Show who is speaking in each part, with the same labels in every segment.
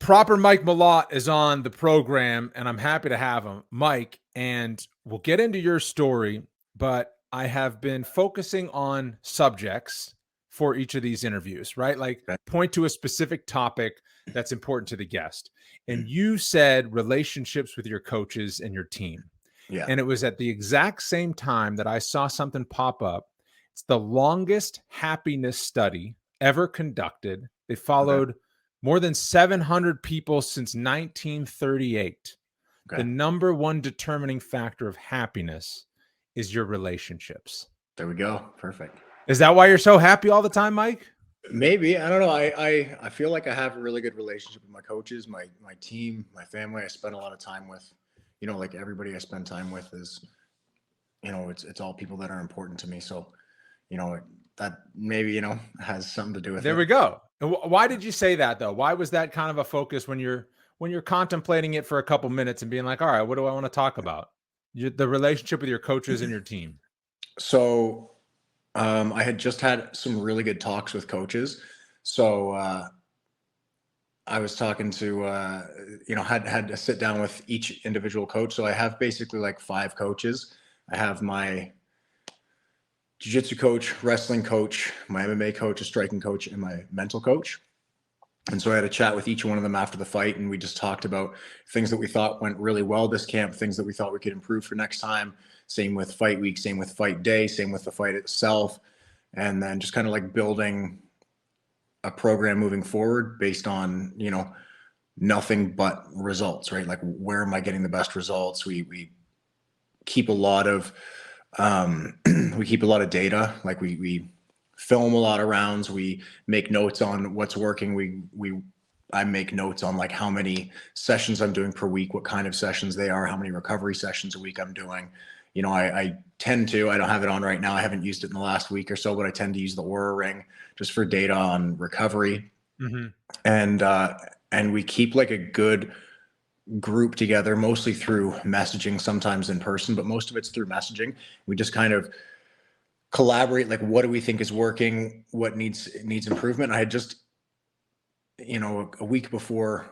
Speaker 1: Proper Mike Malott is on the program, and I'm happy to have him. Mike, and we'll get into your story, but I have been focusing on subjects for each of these interviews, right? Like point to a specific topic that's important to the guest. And you said relationships with your coaches and your team.
Speaker 2: Yeah.
Speaker 1: And it was at the exact same time that I saw something pop up. It's the longest happiness study ever conducted. They followed more than 700 people since 1938. The number one determining factor of happiness is your relationships.
Speaker 2: There we go. Perfect.
Speaker 1: Is that why you're so happy all the time, Mike?
Speaker 2: Maybe. I don't know. I feel like I have a really good relationship with my coaches, my team, my family. I spend a lot of time with, like everybody I spend time with is, it's all people that are important to me. So, that maybe, has something to do with it.
Speaker 1: There we go. And why did you say that though? Why was that kind of a focus when you're contemplating it for a couple minutes and being like, all right, what do I want to talk about? The relationship with your coaches and your team.
Speaker 2: So I had just had some really good talks with coaches. So I was talking to, had to sit down with each individual coach. So I have basically like 5 coaches. I have my jiu-jitsu coach, wrestling coach, my MMA coach, a striking coach, and my mental coach. And so I had a chat with each one of them after the fight, and we just talked about things that we thought went really well this camp, things that we thought we could improve for next time. Same with fight week, same with fight day, same with the fight itself. And then just kind of like building a program moving forward based on, nothing but results, right? Like, where am I getting the best results? We keep a lot of data. Like we film a lot of rounds. We make notes on what's working. I make notes on like how many sessions I'm doing per week, what kind of sessions they are, how many recovery sessions a week I'm doing. I tend to, I don't have it on right now. I haven't used it in the last week or so, but I tend to use the Aura Ring just for data on recovery.
Speaker 1: Mm-hmm.
Speaker 2: And we keep like a good group together, mostly through messaging, sometimes in person, but most of it's through messaging. We just kind of collaborate, like, what do we think is working, what needs improvement. I had just, a week before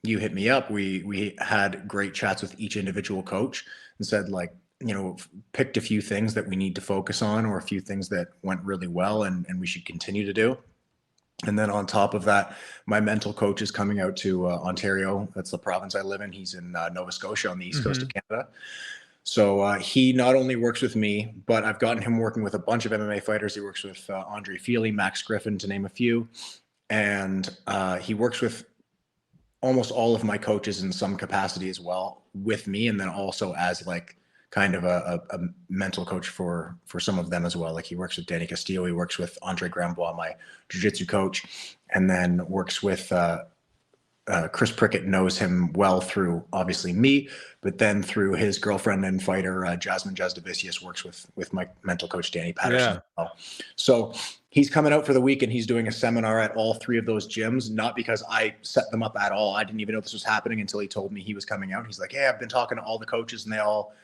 Speaker 2: you hit me up, we had great chats with each individual coach and said, like, picked a few things that we need to focus on, or a few things that went really well and we should continue to do. And then on top of that, my mental coach is coming out to Ontario. That's the province I live in. He's in Nova Scotia on the east coast of Canada. So he not only works with me, but I've gotten him working with a bunch of MMA fighters. He works with Andre Feely, Max Griffin, to name a few. And he works with almost all of my coaches in some capacity as well with me. And then also as like kind of a mental coach for some of them as well. Like, he works with Danny Castillo. He works with Andre Grambois, my jiu-jitsu coach, and then works with Chris Prickett, knows him well through obviously me, but then through his girlfriend and fighter, Jasmine Jasdavicius, works with my mental coach, Danny Patterson.
Speaker 1: Yeah.
Speaker 2: As well. So he's coming out for the week, and he's doing a seminar at all 3 of those gyms, not because I set them up at all. I didn't even know this was happening until he told me he was coming out. He's like, hey, I've been talking to all the coaches, and they all,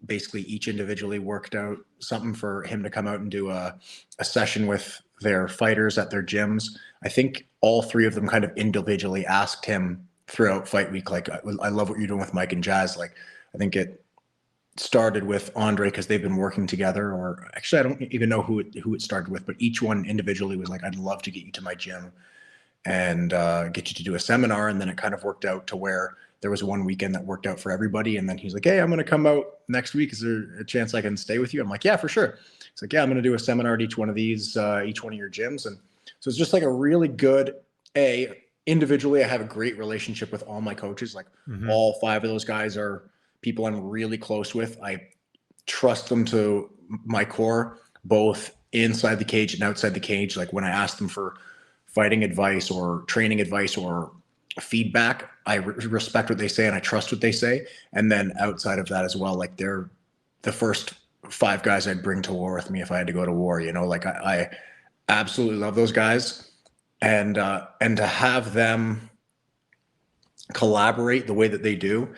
Speaker 2: basically each individually worked out something for him to come out and do a session with their fighters at their gyms. I think all 3 of them kind of individually asked him throughout fight week, like, I love what you're doing with Mike and Jazz. Like, I think it started with Andre because they've been working together, or actually I don't even know who it started with, but each one individually was like, I'd love to get you to my gym and get you to do a seminar. And then it kind of worked out to where there was one weekend that worked out for everybody. And then he's like, hey, I'm going to come out next week. Is there a chance I can stay with you? I'm like, yeah, for sure. He's like, yeah, I'm going to do a seminar at each one of these, each one of your gyms. And so it's just like a really good, individually, I have a great relationship with all my coaches. Like, all 5 of those guys are people I'm really close with. I trust them to my core, both inside the cage and outside the cage. Like, when I ask them for fighting advice or training advice or feedback, I respect what they say and I trust what they say. And then outside of that as well, like, they're the first 5 guys I'd bring to war with me if I had to go to war. Like, I absolutely love those guys, and to have them collaborate the way that they do,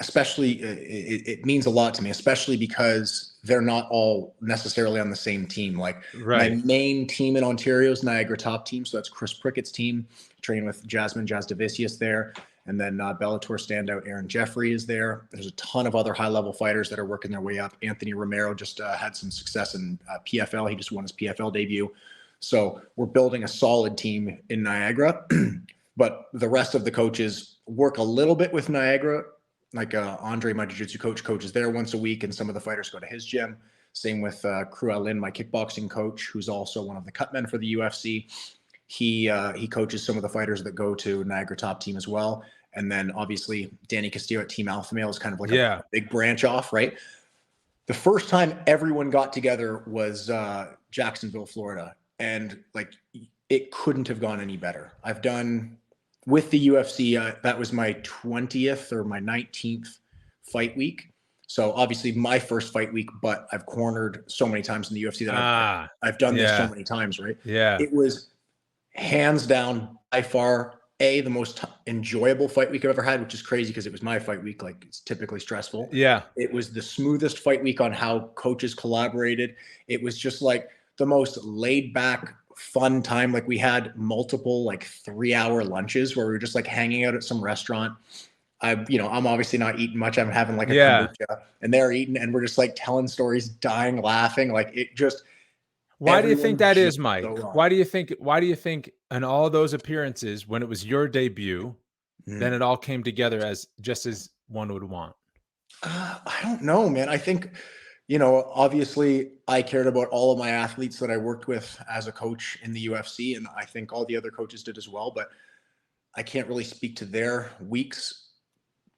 Speaker 2: especially it means a lot to me, especially because they're not all necessarily on the same team. Like my
Speaker 1: Right.
Speaker 2: main team in Ontario is Niagara Top Team. So that's Chris Prickett's team, training with Jasmine Jasdavicius there. And then Bellator standout Aaron Jeffrey is there. There's a ton of other high-level fighters that are working their way up. Anthony Romero just had some success in PFL. He just won his PFL debut. So we're building a solid team in Niagara. But the rest of the coaches work a little bit with Niagara. Like Andre, my jiu-jitsu coach, coaches there once a week, and some of the fighters go to his gym. Same with Cruel Lin, my kickboxing coach, who's also one of the cutmen for the UFC. He coaches some of the fighters that go to Niagara Top Team as well. And then obviously Danny Castillo at Team Alpha Male is kind of like a big branch off, right? The first time everyone got together was Jacksonville, Florida. And like, it couldn't have gone any better. I've done with the UFC, that was my 20th or my 19th fight week. So obviously my first fight week, but I've cornered so many times in the UFC that I've done this so many times, right?
Speaker 1: Yeah.
Speaker 2: It was hands down by far the most enjoyable fight week I've ever had, which is crazy because it was my fight week. Like, it's typically stressful.
Speaker 1: Yeah.
Speaker 2: It was the smoothest fight week on how coaches collaborated. It was just like the most laid back, fun time. Like, we had multiple like 3-hour lunches where we were just like hanging out at some restaurant. I'm obviously not eating much. I'm having like a kombucha, and they're eating, and we're just like telling stories, dying, laughing. Like, it just.
Speaker 1: Why do you think that is, Mike? Why do you think in all those appearances, when it was your debut, then it all came together as just as one would want?
Speaker 2: I don't know, man. I think, obviously I cared about all of my athletes that I worked with as a coach in the UFC, and I think all the other coaches did as well, but I can't really speak to their weeks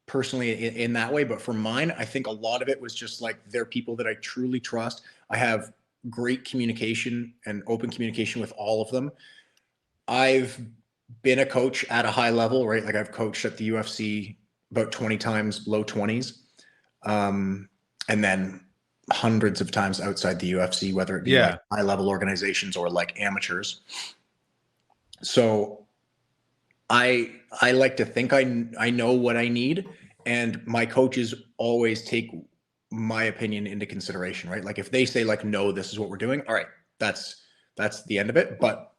Speaker 2: personally in that way. But for mine, I think a lot of it was just like, they're people that I truly trust. I have great communication and open communication with all of them. I've been a coach at a high level, right? Like, I've coached at the UFC about 20 times, low 20s. And then hundreds of times outside the UFC, whether it be like high level organizations or like amateurs. So I like to think I know what I need, and my coaches always take my opinion into consideration, right? Like, if they say like, no, this is what we're doing, all right, that's the end of it. But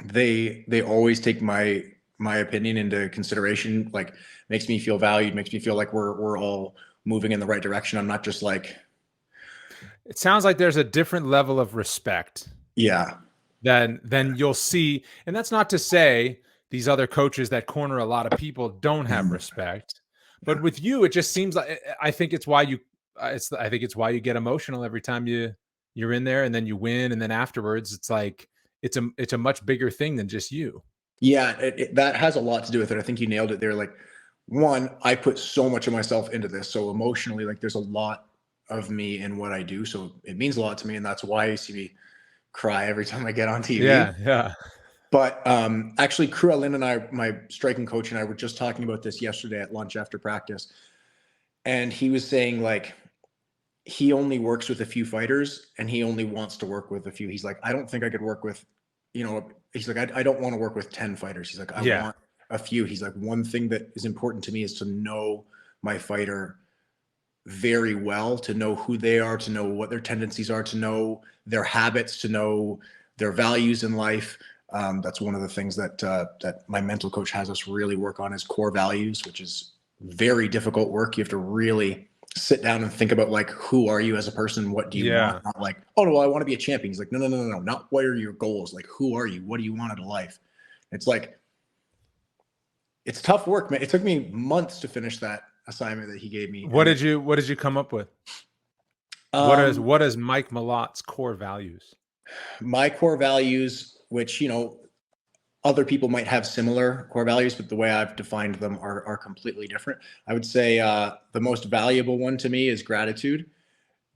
Speaker 2: they always take my opinion into consideration. Like, makes me feel valued, makes me feel like we're all moving in the right direction. I'm not just like.
Speaker 1: It sounds like there's a different level of respect.
Speaker 2: Yeah.
Speaker 1: Then you'll see. And that's not to say these other coaches that corner a lot of people don't have respect, but with you, it just seems like, I think it's why you get emotional every time you're in there, and then you win. And then afterwards, it's like, it's a much bigger thing than just you.
Speaker 2: Yeah. That has a lot to do with it. I think you nailed it there. Like, one, I put so much of myself into this. So emotionally, like, there's a lot of me in what I do. So it means a lot to me. And that's why you see me cry every time I get on TV.
Speaker 1: Yeah.
Speaker 2: But actually, Cruel Lin and I, my striking coach, and I were just talking about this yesterday at lunch after practice. And he was saying, like, he only works with a few fighters, and he only wants to work with a few. He's like, I don't think I could work with, he's like, I don't want to work with 10 fighters. He's like, I want a few. He's like, one thing that is important to me is to know my fighter very well, to know who they are, to know what their tendencies are, to know their habits, to know their values in life. That's one of the things that my mental coach has us really work on, is core values, which is very difficult work. You have to really sit down and think about, like, who are you as a person? What do you want? Not like, oh, well, I want to be a champion. He's like, no. Not what are your goals? Like, who are you? What do you want out of life? It's like, it's tough work, man. It took me months to finish that assignment that he gave me.
Speaker 1: What did you come up with? What is Mike Malott's core values?
Speaker 2: My core values, which, other people might have similar core values, but the way I've defined them are completely different. I would say the most valuable one to me is gratitude.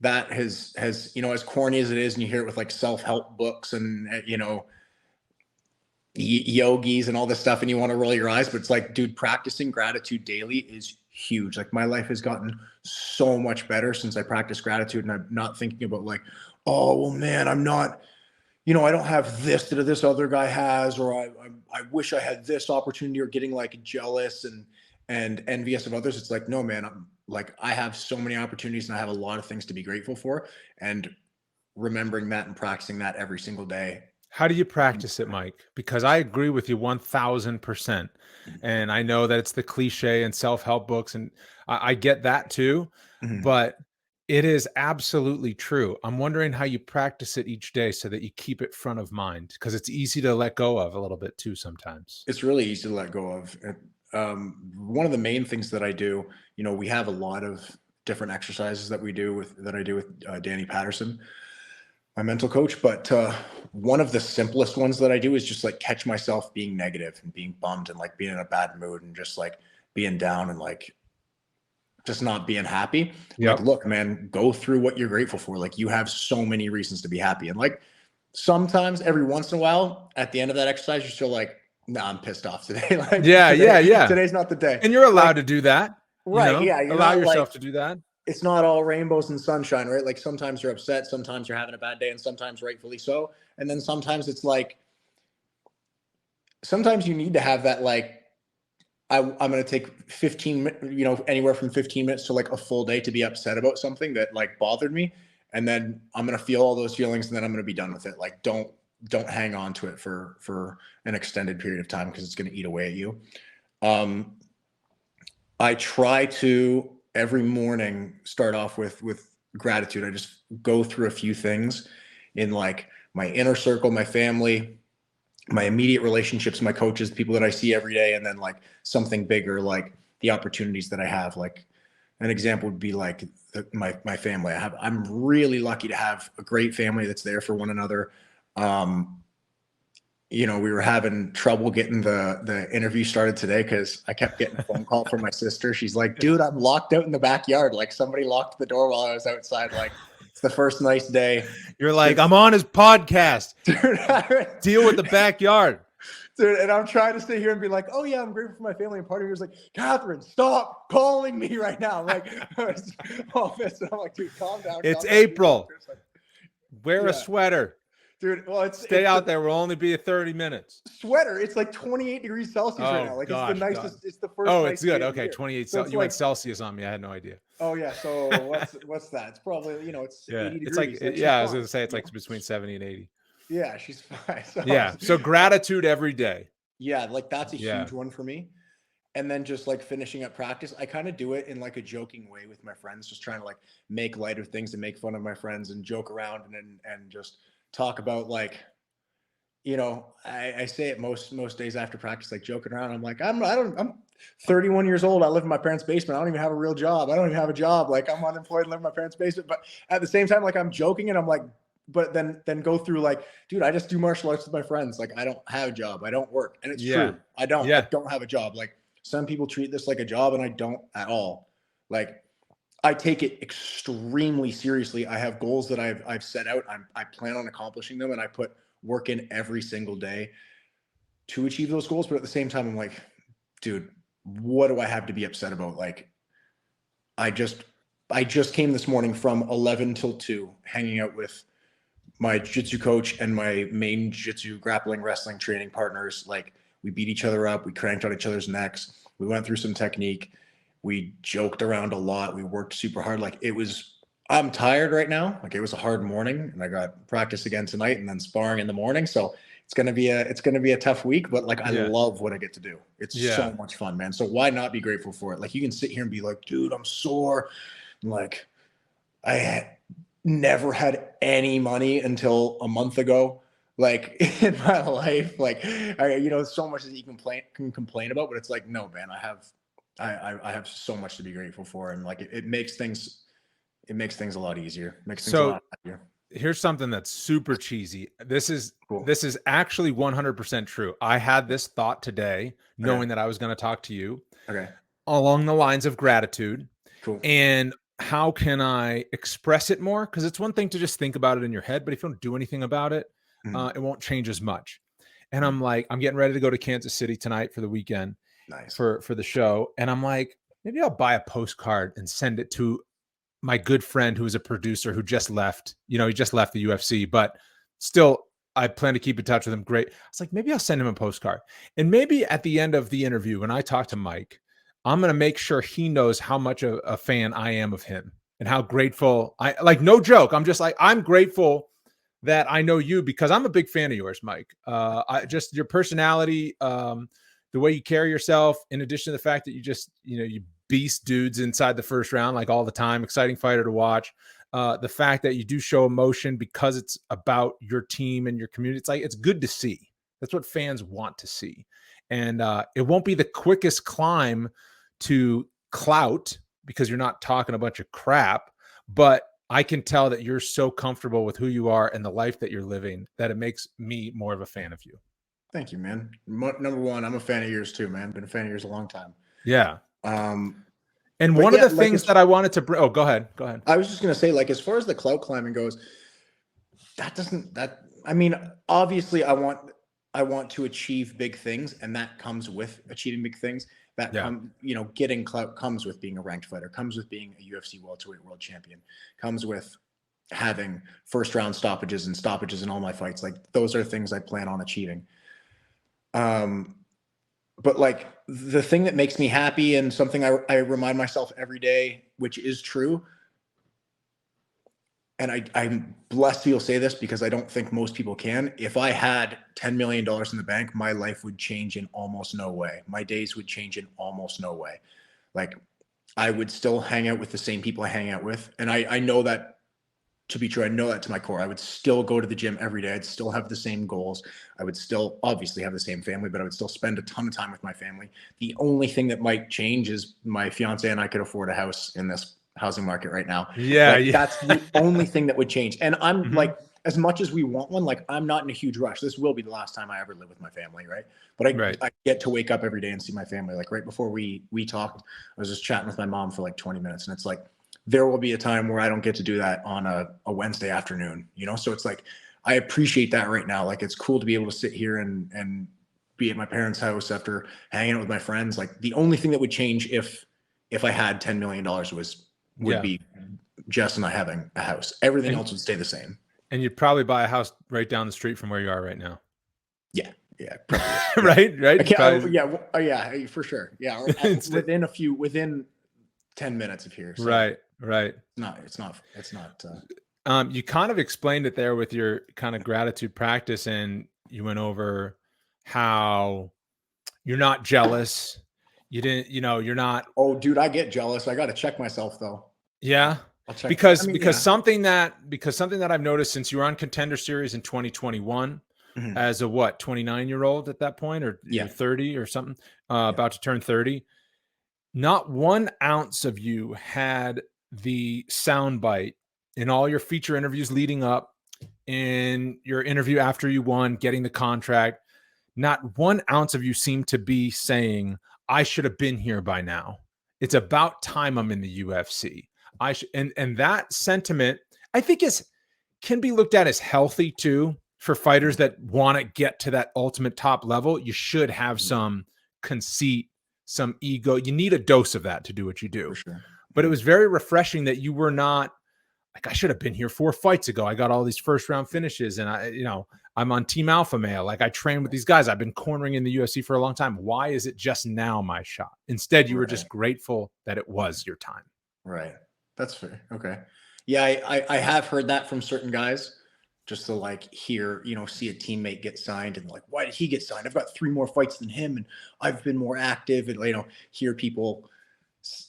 Speaker 2: That has, as corny as it is, and you hear it with like self-help books and, yogis and all this stuff, and you want to roll your eyes, but it's like, dude, practicing gratitude daily is huge. Like, my life has gotten so much better since I practice gratitude, and I'm not thinking about like, oh, well, man, I'm not, I don't have this that this other guy has, or I wish I had this opportunity, or getting like jealous and envious of others. It's like, no, man, I have so many opportunities and I have a lot of things to be grateful for, and remembering that and practicing that every single day.
Speaker 1: How do you practice it, Mike? Because I agree with you 1000%. And I know that it's the cliche and self-help books, and I get that too, but it is absolutely true. I'm wondering how you practice it each day so that you keep it front of mind, because it's easy to let go of a little bit too sometimes.
Speaker 2: It's really easy to let go of. One of the main things that I do, we have a lot of different exercises that I do with Danny Patterson, my mental coach. But one of the simplest ones that I do is just like catch myself being negative and being bummed and like being in a bad mood and just like being down and like just not being happy.
Speaker 1: Yep.
Speaker 2: Like, look, man, go through what you're grateful for. Like, you have so many reasons to be happy. And like, sometimes every once in a while at the end of that exercise, you're still like, nah, I'm pissed off today. Like,
Speaker 1: yeah.
Speaker 2: Today's not the day.
Speaker 1: And you're allowed to do that.
Speaker 2: Right. Yeah.
Speaker 1: Allow yourself to do that.
Speaker 2: It's not all rainbows and sunshine, right? Like, sometimes you're upset, sometimes you're having a bad day, and sometimes rightfully so. And then sometimes it's like, sometimes you need to have that, like, I'm going to take 15, anywhere from 15 minutes to like a full day to be upset about something that like bothered me. And then I'm going to feel all those feelings, and then I'm going to be done with it. Like, don't hang on to it for an extended period of time, because it's going to eat away at you. I try to every morning start off with gratitude. I just go through a few things in like my inner circle, my family, my immediate relationships, my coaches, people that I see every day, and then like something bigger, like the opportunities that I have. Like, an example would be like my family. I'm really lucky to have a great family that's there for one another. We were having trouble getting the interview started today because I kept getting a phone call from my sister. She's like, dude, I'm locked out in the backyard. Like, somebody locked the door while I was outside. Like, it's the first nice day.
Speaker 1: You're like, I'm on his podcast. Dude, deal with the backyard.
Speaker 2: Dude, and I'm trying to stay here and be like, oh yeah, I'm grateful for my family. And part of me was like, Catherine, stop calling me right now. I'm like, all this. And I'm like, dude, calm down.
Speaker 1: It's April. Wear a sweater.
Speaker 2: Dude, well,
Speaker 1: stay out there. We'll only be 30 minutes.
Speaker 2: Sweater. It's like 28 degrees Celsius right now. Like, gosh, it's the nicest. God. It's the first.
Speaker 1: Oh, it's good. Okay, 28 Celsius. You went Celsius on me. I had no idea.
Speaker 2: Oh yeah. So what's that? It's probably it's 80 degrees.
Speaker 1: It's like I was gonna say it's like between 70 and 80.
Speaker 2: Yeah, she's fine.
Speaker 1: So gratitude every day.
Speaker 2: Yeah, like that's a huge one for me. And then just like finishing up practice, I kind of do it in like a joking way with my friends, just trying to like make light of things and make fun of my friends and joke around and just talk about like, I say it most days after practice, like joking around. I'm like, I'm 31 years old. I live in my parents' basement. I don't even have a real job. I don't even have a job. Like, I'm unemployed and live in my parents' basement. But at the same time, like, I'm joking and I'm like, but then go through like, dude, I just do martial arts with my friends. Like, I don't have a job. I don't work. And it's true. I don't have a job. Like, some people treat this like a job and I don't at all. Like, I take it extremely seriously. I have goals that I've set out. I plan on accomplishing them, and I put work in every single day to achieve those goals. But at the same time, I'm like, dude, what do I have to be upset about? Like, I just came this morning from 11 till 2 hanging out with my jiu-jitsu coach and my main jiu-jitsu grappling wrestling training partners. Like, we beat each other up. We cranked on each other's necks. We went through some technique. We joked around a lot. We worked super hard. Like, I'm tired right now. Like, it was a hard morning, and I got practice again tonight and then sparring in the morning. So it's going to be a tough week, but like, I love what I get to do. It's so much fun, man. So why not be grateful for it? Like, you can sit here and be like, dude, I'm sore. And like, I had never had any money until a month ago. Like, in my life, like, so much that you can complain about, but it's like, no, man, I have so much to be grateful for. And like, it makes things a lot easier. Makes things a lot happier.
Speaker 1: Here's something that's super cheesy. This is actually 100% true. I had this thought today, knowing that I was going to talk to you along the lines of gratitude.
Speaker 2: Cool.
Speaker 1: And how can I express it more? Because it's one thing to just think about it in your head, but if you don't do anything about it, it won't change as much. And I'm like, I'm getting ready to go to Kansas City tonight for the weekend.
Speaker 2: Nice.
Speaker 1: For the show. And I'm like, maybe I'll buy a postcard and send it to my good friend who is a producer who just left. He just left the UFC, but still, I plan to keep in touch with him. Great. I was like, maybe I'll send him a postcard. And maybe at the end of the interview, when I talk to Mike, I'm going to make sure he knows how much a fan I am of him and how grateful like, no joke. I'm just like, I'm grateful that I know you because I'm a big fan of yours, Mike. I just your personality, the way you carry yourself, in addition to the fact that you just, you beast dudes inside the first round, like all the time, exciting fighter to watch. The fact that you do show emotion because it's about your team and your community. It's like, it's good to see. That's what fans want to see. And it won't be the quickest climb to clout because you're not talking a bunch of crap, but I can tell that you're so comfortable with who you are and the life that you're living that it makes me more of a fan of you.
Speaker 2: Thank you, man. Number one, I'm a fan of yours too, man. Been a fan of yours a long time.
Speaker 1: Yeah. And one of the things that I wanted to bring, go ahead.
Speaker 2: I was just going to say, like, as far as the clout climbing goes, I mean, obviously I want to achieve big things, and that comes with achieving big things. That getting clout comes with being a ranked fighter, comes with being a UFC welterweight world champion, comes with having first round stoppages in all my fights. Like, those are things I plan on achieving. But like, the thing that makes me happy and something I remind myself every day, which is true, and I'm blessed to be able to say this because I don't think most people can. If I had $10 million in the bank, my life would change in almost no way. My days would change in almost no way. Like, I would still hang out with the same people I hang out with. And I know that to be true. I know that to my core. I would still go to the gym every day. I'd still have the same goals. I would still obviously have the same family, but I would still spend a ton of time with my family. The only thing that might change is my fiance and I could afford a house in this housing market right now. That's the only thing that would change. And I'm like, as much as we want one, like, I'm not in a huge rush. This will be the last time I ever live with my family, right? But I get to wake up every day and see my family. Like, right before we talked, I was just chatting with my mom for like 20 minutes, and it's like, there will be a time where I don't get to do that on a Wednesday afternoon, So it's like, I appreciate that right now. Like, it's cool to be able to sit here and be at my parents' house after hanging out with my friends. Like, the only thing that would change if I had $10 million would be Jess and I having a house. Everything else would stay the same.
Speaker 1: And you'd probably buy a house right down the street from where you are right now.
Speaker 2: Yeah. Probably,
Speaker 1: right.
Speaker 2: Yeah, for sure. Yeah. Within 10 minutes of here. So
Speaker 1: right.
Speaker 2: It's not.
Speaker 1: You kind of explained it there with your kind of gratitude practice, and you went over how you're not jealous. You didn't, you're not.
Speaker 2: Oh, dude, I get jealous. I got to check myself though.
Speaker 1: Yeah. Because something that I've noticed since you were on Contender Series in 2021 as a 29-year-old at that point, or 30 or something, about to turn 30, not 1 ounce of you had the soundbite in all your feature interviews leading up, in your interview after you won, getting the contract. Not 1 ounce of you seemed to be saying, I should have been here by now. It's about time I'm in the UFC. And that sentiment, I think, can be looked at as healthy too for fighters that want to get to that ultimate top level. You should have some conceit, some ego. You need a dose of that to do what you do.
Speaker 2: For sure.
Speaker 1: But it was very refreshing that you were not like, I should have been here 4 fights ago. I got all these first round finishes, and I'm on Team Alpha Male. Like, I train with these guys. I've been cornering in the UFC for a long time. Why is it just now my shot? Instead, you were just grateful that it was your time.
Speaker 2: Right. That's fair. Okay. Yeah. I have heard that from certain guys, just to like hear, see a teammate get signed and like, why did he get signed? I've got 3 more fights than him, and I've been more active, and, hear people.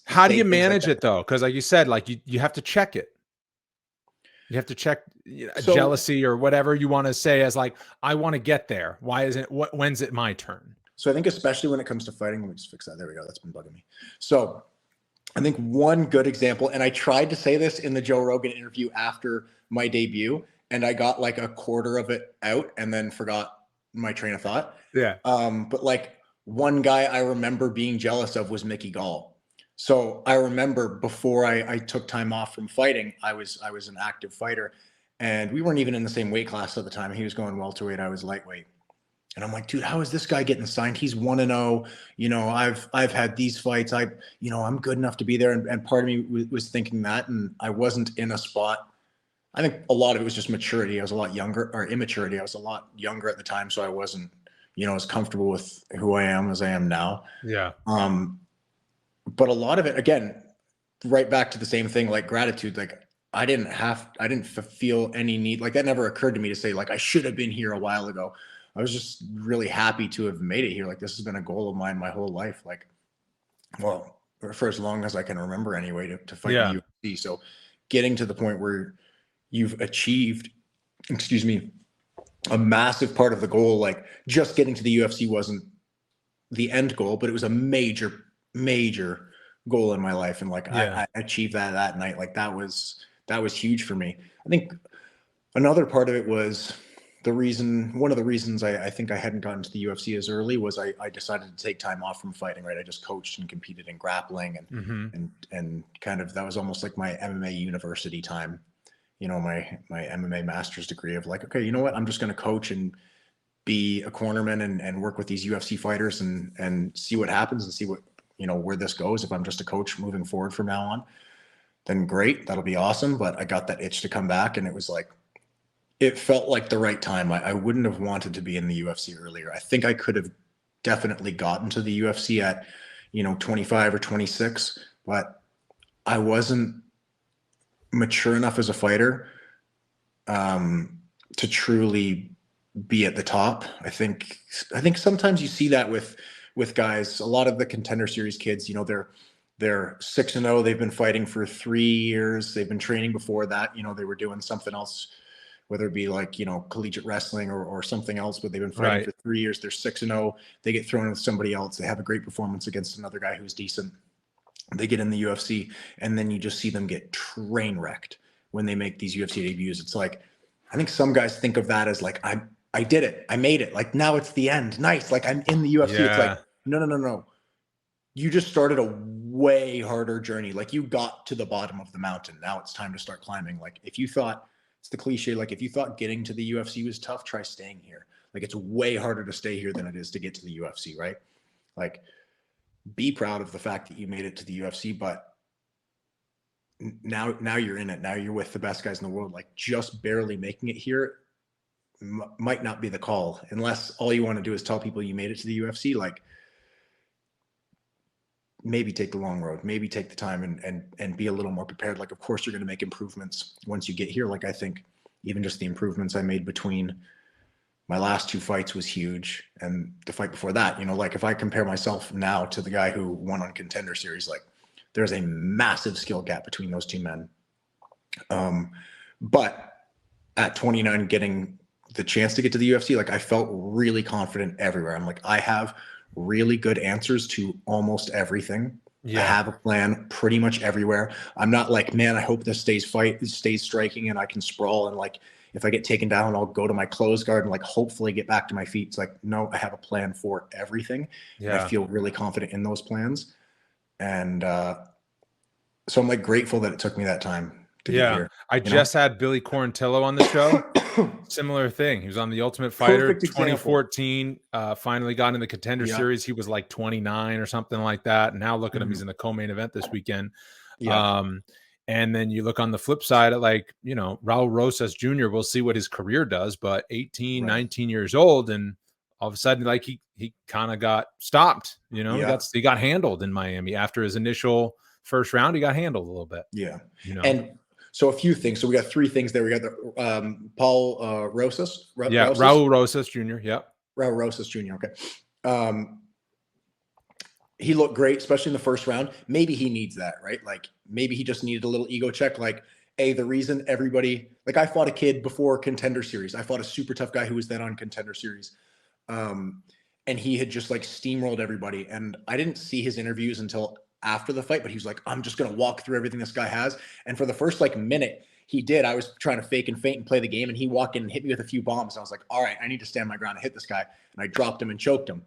Speaker 1: How do you manage it though? Because like you said, like you have to check it. You have to check jealousy or whatever you want to say as like, I want to get there. Why isn't when's it my turn?
Speaker 2: So I think especially when it comes to fighting, let me just fix that. There we go. That's been bugging me. So I think one good example, and I tried to say this in the Joe Rogan interview after my debut, and I got like a quarter of it out and then forgot my train of thought.
Speaker 1: Yeah.
Speaker 2: But like, one guy I remember being jealous of was Mickey Gall. So I remember before I took time off from fighting, I was an active fighter, and we weren't even in the same weight class at the time. He was going welterweight, I was lightweight. And I'm like, dude, how is this guy getting signed? He's 1-0. I've had these fights. I'm good enough to be there. And part of me was thinking that, and I wasn't in a spot. I think a lot of it was just maturity. I was a lot younger, or immaturity. I was a lot younger at the time, so I wasn't, as comfortable with who I am as I am now.
Speaker 1: Yeah.
Speaker 2: but a lot of it, again, right back to the same thing, like gratitude. Like I didn't feel any need, like that never occurred to me to say like I should have been here a while ago. I was just really happy to have made it here. Like this has been a goal of mine my whole life. Like, well, for as long as I can remember anyway, to fight in the UFC. So getting to the point where you've achieved, excuse me, a massive part of the goal, like just getting to the UFC wasn't the end goal, but it was a major, major goal in my life. And like I achieved that night. Like that was huge for me. I think another part of it was one of the reasons I think I hadn't gotten to the UFC as early was I decided to take time off from fighting, right? I just coached and competed in grappling and kind of, that was almost like my MMA university time, you know, my MMA master's degree of like, okay, you know what? I'm just going to coach and be a cornerman and work with these UFC fighters and see what happens and see what, you know, where this goes. If I'm just a coach moving forward from now on, then great, that'll be awesome. But I got that itch to come back, and it was like, it felt like the right time. I wouldn't have wanted to be in the UFC earlier. I think I could have definitely gotten to the UFC at, you know, 25 or 26, but I wasn't mature enough as a fighter to truly be at the top. I think sometimes you see that with guys, a lot of the Contender Series kids, you know, they're 6-0. They've been fighting for 3 years. They've been training before that. You know, they were doing something else, whether it be like, you know, collegiate wrestling or something else, but they've been fighting for 3 years. They're 6-0. They get thrown with somebody else. They have a great performance against another guy who's decent. They get in the UFC, and then you just see them get train wrecked when they make these UFC debuts. It's like, I think some guys think of that as like, I did it. I made it. Like now it's the end. Nice. Like I'm in the UFC. Yeah. It's like, no. You just started a way harder journey. Like you got to the bottom of the mountain. Now it's time to start climbing. Like if you thought, it's the cliche, like if you thought getting to the UFC was tough, try staying here. Like it's way harder to stay here than it is to get to the UFC, right? Like be proud of the fact that you made it to the UFC, but now you're in it. Now you're with the best guys in the world. Like just barely making it here might not be the call, unless all you want to do is tell people you made it to the UFC. Like maybe take the long road, maybe take the time and be a little more prepared. Like, of course you're going to make improvements once you get here. Like, I think even just the improvements I made between my last 2 fights was huge. And the fight before that, you know, like if I compare myself now to the guy who won on Contender Series, like there's a massive skill gap between those 2 men. But at 29, getting the chance to get to the UFC, like I felt really confident everywhere. I'm like, I have really good answers to almost everything. I have a plan pretty much everywhere. I'm not like, man, I hope this stays striking and I can sprawl. And like, if I get taken down, I'll go to my closed guard and like, hopefully get back to my feet. It's like, no, I have a plan for everything. Yeah. And I feel really confident in those plans. And so I'm like grateful that it took me that time to get here.
Speaker 1: I just had Billy Quarantillo on the show. Similar thing. He was on the Ultimate Fighter 2014, finally got in the Contender Series. He was like 29 or something like that. And now look at him. He's in the co-main event this weekend. And then you look on the flip side at like, you know, Raul Rosas Jr. We'll see what his career does, but 18, 19 years old. And all of a sudden, like he kind of got stopped, you know, he got handled in Miami after his initial first round. He got handled a little bit. Yeah. You know,
Speaker 2: and so a few things. So we got 3 things there. We got the Paul Rosas.
Speaker 1: Raul Rosas Jr. Yeah.
Speaker 2: Raul Rosas Jr. Okay. He looked great, especially in the first round. Maybe he needs that, right? Like maybe he just needed a little ego check. Like, the reason everybody, like I fought a kid before Contender Series. I fought a super tough guy who was then on Contender Series. And he had just like steamrolled everybody. And I didn't see his interviews until after the fight, but he was like, I'm just going to walk through everything this guy has. And for the first like minute he did, I was trying to fake and feint and play the game. And he walked in and hit me with a few bombs. And I was like, all right, I need to stand my ground and hit this guy. And I dropped him and choked him.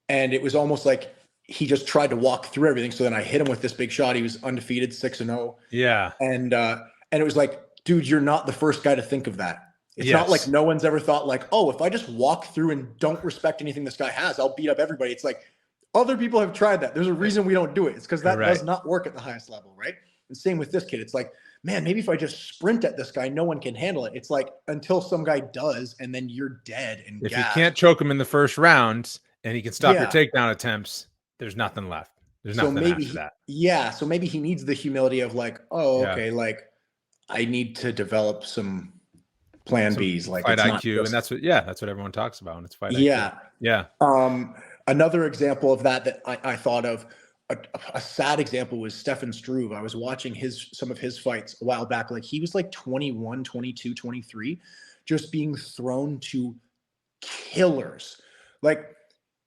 Speaker 2: And it was almost like he just tried to walk through everything. So then I hit him with this big shot. He was undefeated, 6-0.
Speaker 1: Yeah.
Speaker 2: And it was like, dude, you're not the first guy to think of that. It's not like no one's ever thought like, oh, if I just walk through and don't respect anything this guy has, I'll beat up everybody. It's like, other people have tried that. There's a reason we don't do it. It's because that does not work at the highest level, right? And same with this kid. It's like, man, maybe if I just sprint at this guy, no one can handle it. It's like until some guy does, and then you're dead and
Speaker 1: if you can't choke him in the first round and he can stop your takedown attempts, there's nothing left. There's
Speaker 2: So
Speaker 1: nothing
Speaker 2: maybe,
Speaker 1: after that.
Speaker 2: so maybe he needs the humility of like, oh,
Speaker 1: Yeah.
Speaker 2: okay, like I need to develop some plan
Speaker 1: Some
Speaker 2: Bs. Like
Speaker 1: fight
Speaker 2: it's not
Speaker 1: IQ. And
Speaker 2: just,
Speaker 1: that's what everyone talks about when it's fight IQ.
Speaker 2: yeah.
Speaker 1: Yeah.
Speaker 2: Another example of that I thought of, a sad example was Stefan Struve. I was watching some of his fights a while back. Like he was like 21, 22, 23, just being thrown to killers. Like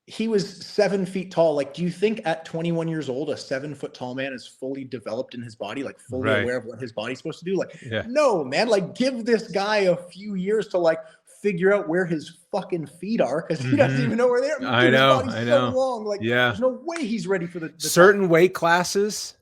Speaker 2: he was 7 feet tall. Like, do you think at 21 years old, a 7-foot tall man is fully developed in his body, like fully
Speaker 1: Right.
Speaker 2: aware of what his body's supposed to do? Like,
Speaker 1: Yeah.
Speaker 2: no, man, like give this guy a few years to like figure out where his fucking feet are, because he doesn't even know where they are. Dude,
Speaker 1: I know.
Speaker 2: his body's so long. Like,
Speaker 1: Yeah.
Speaker 2: there's no way he's ready for the
Speaker 1: certain weight classes,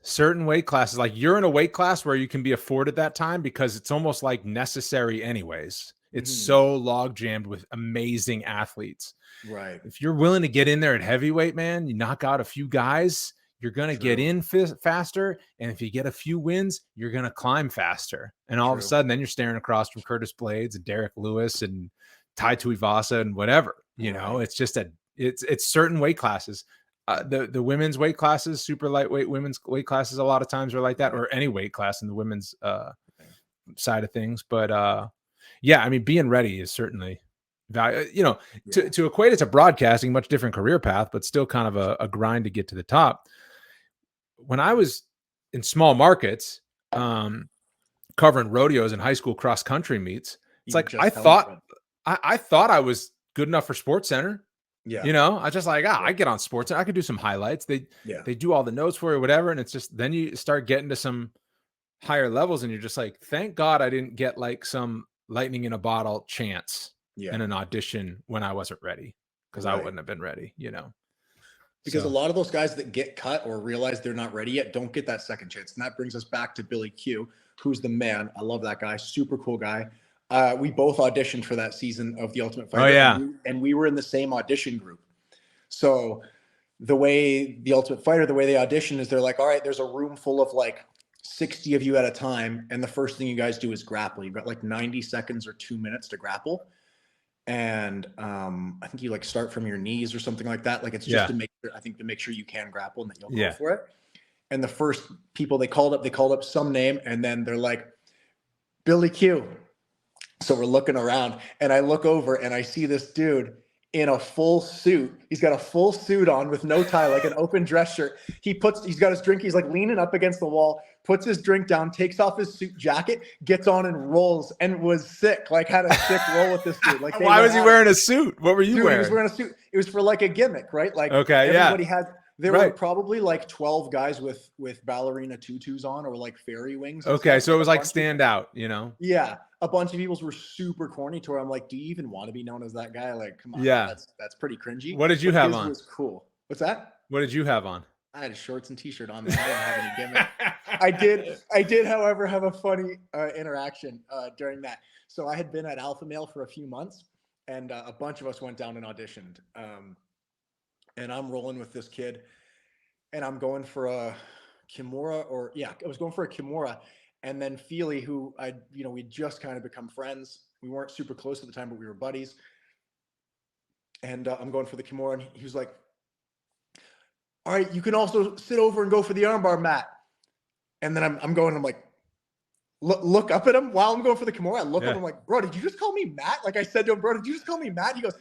Speaker 1: like you're in a weight class where you can be afforded that time because it's almost like necessary anyways. It's so log jammed with amazing athletes.
Speaker 2: Right.
Speaker 1: If you're willing to get in there at heavyweight, man, you knock out a few guys, you're going to get in faster. And if you get a few wins, you're going to climb faster. And all of a sudden, then you're staring across from Curtis Blades and Derek Lewis and Tai Tuivasa and whatever, you know, it's just it's certain weight classes. The women's weight classes, super lightweight women's weight classes, a lot of times are like that, or any weight class in the women's side of things. But yeah, I mean, being ready is certainly value, you know, to equate it to broadcasting, much different career path, but still kind of a grind to get to the top. When I was in small markets, covering rodeos and high school cross country meets, it's like I thought I was good enough for SportsCenter.
Speaker 2: Yeah.
Speaker 1: You know, I just like, I get on sports and I could do some highlights. They do all the notes for you, whatever. And it's just, then you start getting to some higher levels and you're just like, thank God I didn't get like some lightning in a bottle chance in an audition when I wasn't ready, because I wouldn't have been ready, you know?
Speaker 2: Because a lot of those guys that get cut or realize they're not ready yet don't get that second chance. And that brings us back to Billy Q, who's the man. I love that guy. Super cool guy. We both auditioned for that season of The Ultimate Fighter.
Speaker 1: Oh, yeah.
Speaker 2: And we were in the same audition group. So the way The Ultimate Fighter, the way they audition is they're like, all right, there's a room full of like 60 of you at a time. And the first thing you guys do is grapple. You've got like 90 seconds or 2 minutes to grapple. And I think you like start from your knees or something like that. Like it's just to make sure you can grapple and that you'll go for it. And the first people they called up some name, and then they're like, Billy Q. So we're looking around and I look over and I see this dude in a full suit. He's got a full suit on with no tie, like an open dress shirt. He's got his drink. He's like leaning up against the wall, puts his drink down, takes off his suit jacket, gets on and rolls, and was sick. Like had a sick roll with this dude. Like
Speaker 1: why was he wearing a suit? What were you wearing?
Speaker 2: He was wearing a suit. It was for like a gimmick, right? Like there were probably like 12 guys with ballerina tutus on or like fairy wings.
Speaker 1: Okay, so it was like stand out, you know?
Speaker 2: Yeah. A bunch of people were super corny to where I'm like, do you even want to be known as that guy? Like, come on.
Speaker 1: Yeah.
Speaker 2: That's pretty cringy.
Speaker 1: What did you have on?
Speaker 2: It was cool. What's that?
Speaker 1: What did you have on?
Speaker 2: I had shorts and t-shirt on. I didn't have any gimmick. I did, however, have a funny interaction during that. So I had been at Alpha Male for a few months, and a bunch of us went down and auditioned. And I'm rolling with this kid, and I'm going for a Kimura, I was going for a Kimura. And then Feely, who we'd just kind of become friends. We weren't super close at the time, but we were buddies. And I'm going for the Kimura, and he was like, all right, you can also sit over and go for the armbar, Matt. And then I'm like, look up at him while I'm going for the Kimura. I look up, I'm like, bro, did you just call me Matt? Like I said to him, bro, did you just call me Matt? He goes,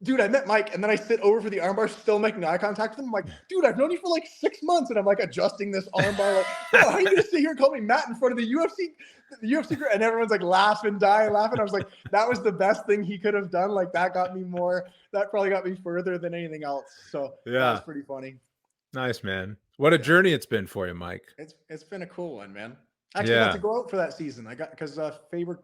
Speaker 2: dude, I met Mike. And then I sit over for the armbar, still making eye contact with him. I'm like, dude, I've known you for like 6 months. And I'm like adjusting this armbar. Like, bro, how are you going to sit here and call me Matt in front of the UFC group? And everyone's like laughing. I was like, that was the best thing he could have done. Like that probably got me further than anything else. So that was pretty funny.
Speaker 1: Nice, man. What a journey it's been for you, Mike.
Speaker 2: It's been a cool one, man. Actually, I got to go out for that season. I got, because favorite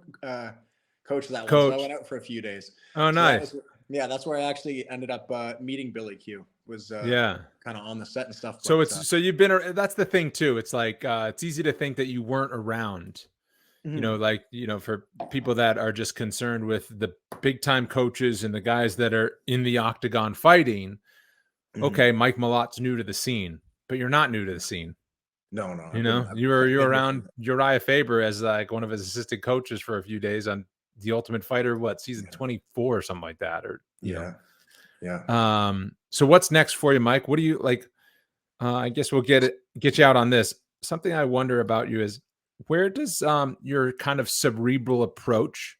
Speaker 2: coach that one. So I went out for a few days.
Speaker 1: Oh, nice.
Speaker 2: That's where I actually ended up meeting Billy Q. Was kind of on the set and stuff.
Speaker 1: So so you've been. That's the thing too. It's like it's easy to think that you weren't around. You know, like for people that are just concerned with the big time coaches and the guys that are in the octagon fighting. Okay, Mike Malott's new to the scene, but you're not new to the scene.
Speaker 2: No.
Speaker 1: You know, you were around Uriah Faber as like one of his assistant coaches for a few days on The Ultimate Fighter, season 24 or something like that, or you know.
Speaker 2: Yeah.
Speaker 1: So what's next for you, Mike? What do you like? I guess we'll get you out on this. Something I wonder about you is, where does your kind of cerebral approach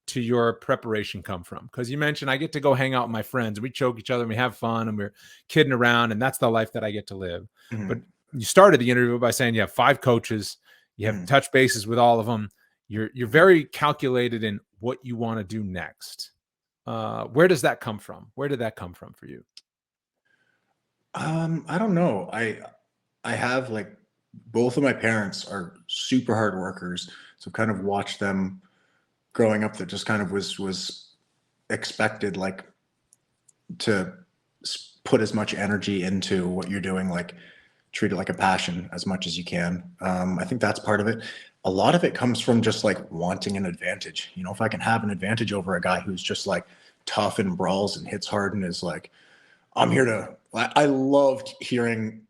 Speaker 1: to your preparation come from? Because you mentioned I get to go hang out with my friends. We choke each other and we have fun and we're kidding around, and that's the life that I get to live. But you started the interview by saying you have 5 coaches, you have touch bases with all of them. You're very calculated in what you want to do next. Where does that come from? Where did that come from for you?
Speaker 2: I don't know. I have like both of my parents are super hard workers, so kind of watched them growing up. That just kind of was expected, like to put as much energy into what you're doing, like treat it like a passion as much as you can. I think that's part of it. A lot of it comes from just like wanting an advantage. You know, if I can have an advantage over a guy who's just like tough and brawls and hits hard and is like, I'm here to. I loved hearing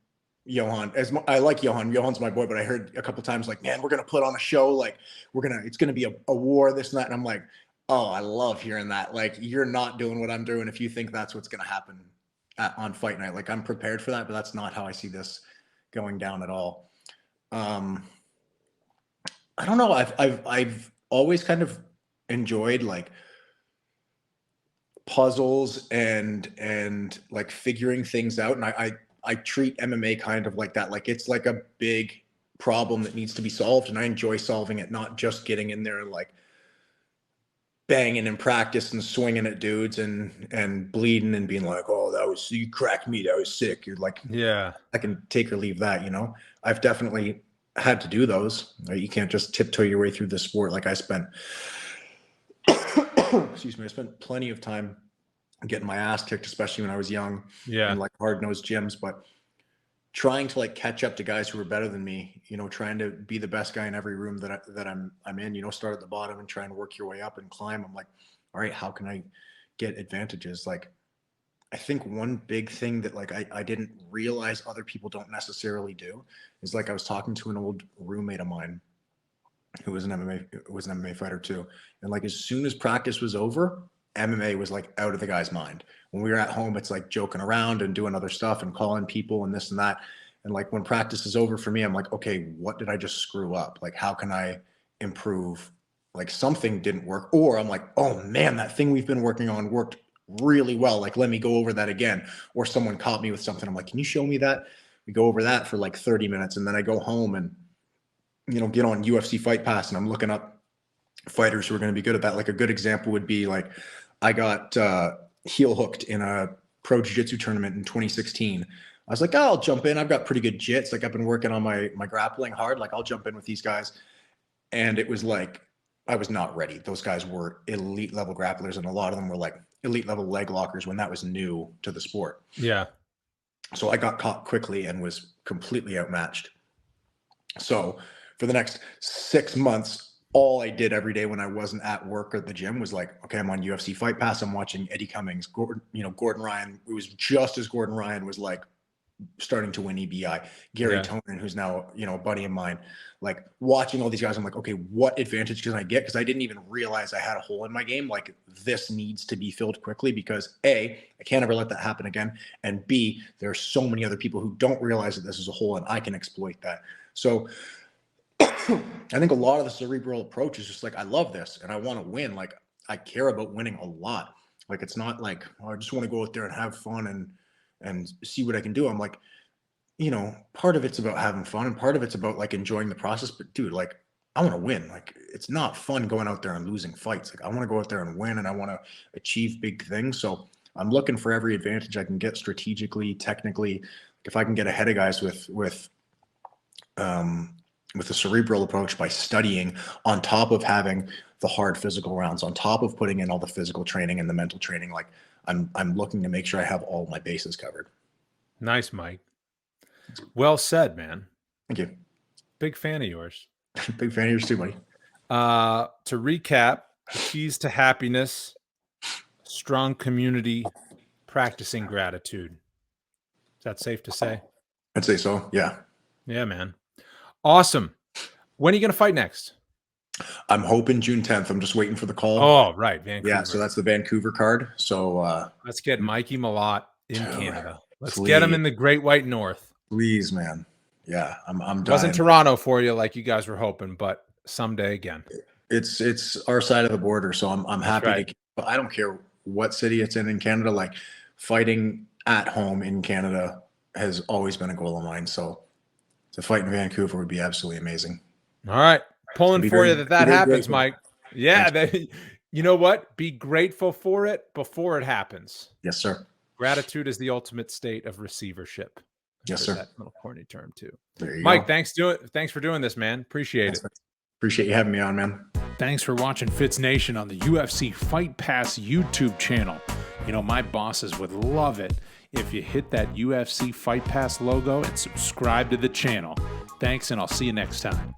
Speaker 2: Johan. I like Johan. Johan's my boy, but I heard a couple times like, man, we're gonna put on a show. Like it's gonna be a war, this and that. And I'm like, oh, I love hearing that. Like, you're not doing what I'm doing if you think that's what's gonna happen on fight night. Like, I'm prepared for that, but that's not how I see this going down at all. I don't know. I've always kind of enjoyed like puzzles and like figuring things out. And I treat MMA kind of like that. Like, it's like a big problem that needs to be solved. And I enjoy solving it, not just getting in there and like banging in practice and swinging at dudes and bleeding and being like, oh, you cracked me. That was sick. You're like,
Speaker 1: yeah,
Speaker 2: I can take or leave that, you know. I've definitely had to do those. Right? You can't just tiptoe your way through the sport. Like, I spent excuse me, I spent plenty of time getting my ass kicked, especially when I was young.
Speaker 1: Yeah.
Speaker 2: In like hard-nosed gyms, but trying to like catch up to guys who were better than me, you know, trying to be the best guy in every room that I'm in, you know, start at the bottom and try and work your way up and climb. I'm like, all right, how can I get advantages? Like, I think one big thing that like I didn't realize other people don't necessarily do is, like, I was talking to an old roommate of mine who was an MMA fighter too. And like, as soon as practice was over, MMA was like out of the guy's mind. When we were at home, it's like joking around and doing other stuff and calling people and this and that. And like, when practice is over for me, I'm like, okay, what did I just screw up? Like, how can I improve? Like, something didn't work. Or I'm like, oh man, that thing we've been working on worked really well. Like, let me go over that again. Or someone caught me with something. I'm like, can you show me that? We go over that for like 30 minutes. And then I go home and, you know, get on UFC Fight Pass and I'm looking up fighters who are going to be good at that. Like, a good example would be like, I got heel hooked in a pro jiu-jitsu tournament in 2016. I was like, oh, I'll jump in. I've got pretty good jits. Like, I've been working on my grappling hard. Like, I'll jump in with these guys. And it was like, I was not ready. Those guys were elite level grapplers. And a lot of them were like elite level leg lockers when that was new to the sport.
Speaker 1: Yeah.
Speaker 2: So I got caught quickly and was completely outmatched. So for the next 6 months, all I did every day when I wasn't at work or at the gym was like, okay, I'm on UFC Fight Pass. I'm watching Eddie Cummings, Gordon Ryan. It was just as Gordon Ryan was like starting to win EBI. Gary Tonin, who's now, you know, a buddy of mine, like watching all these guys. I'm like, okay, what advantage can I get? Because I didn't even realize I had a hole in my game. Like, this needs to be filled quickly because A, I can't ever let that happen again. And B, there are so many other people who don't realize that this is a hole and I can exploit that. So I think a lot of the cerebral approach is just like, I love this and I want to win. Like, I care about winning a lot. Like, it's not like, oh, I just want to go out there and have fun and see what I can do. I'm like, you know, part of it's about having fun and part of it's about like enjoying the process. But dude, like, I want to win. Like, it's not fun going out there and losing fights. Like, I want to go out there and win and I want to achieve big things. So I'm looking for every advantage I can get strategically, technically. If I can get ahead of guys with a cerebral approach by studying on top of having the hard physical rounds, on top of putting in all the physical training and the mental training, like I'm looking to make sure I have all my bases covered.
Speaker 1: Nice, Mike. Well said, man.
Speaker 2: Thank you.
Speaker 1: Big fan of yours.
Speaker 2: Big fan of yours too, buddy.
Speaker 1: To recap, keys to happiness, strong community, practicing gratitude. Is that safe to say?
Speaker 2: I'd say so. Yeah.
Speaker 1: Yeah, man. Awesome. When are you going to fight next?
Speaker 2: I'm hoping June 10th. I'm just waiting for the call.
Speaker 1: Oh, right. Vancouver.
Speaker 2: Yeah. So that's the Vancouver card. So
Speaker 1: let's get Mikey Malott in Canada. Let's get him in the Great White North.
Speaker 2: Please, man. Yeah, I'm dying.
Speaker 1: Wasn't Toronto for you like you guys were hoping, but someday again.
Speaker 2: It's our side of the border, so I'm happy
Speaker 1: right.
Speaker 2: to. But I don't care what city it's in Canada. Like fighting at home in Canada has always been a goal of mine. So to fight in Vancouver would be absolutely amazing.
Speaker 1: All right, pulling for you that happens,
Speaker 2: grateful.
Speaker 1: Mike. Yeah, you know what? Be grateful for it before it happens.
Speaker 2: Yes, sir.
Speaker 1: Gratitude is the ultimate state of receivership.
Speaker 2: Yes, sir.
Speaker 1: That little corny term too.
Speaker 2: There you
Speaker 1: Mike,
Speaker 2: go.
Speaker 1: thanks for doing this, man. Appreciate it.
Speaker 2: Appreciate you having me on, man.
Speaker 3: Thanks for watching Fitz Nation on the UFC Fight Pass YouTube channel. You know, my bosses would love it if you hit that UFC Fight Pass logo and subscribe to the channel. Thanks, and I'll see you next time.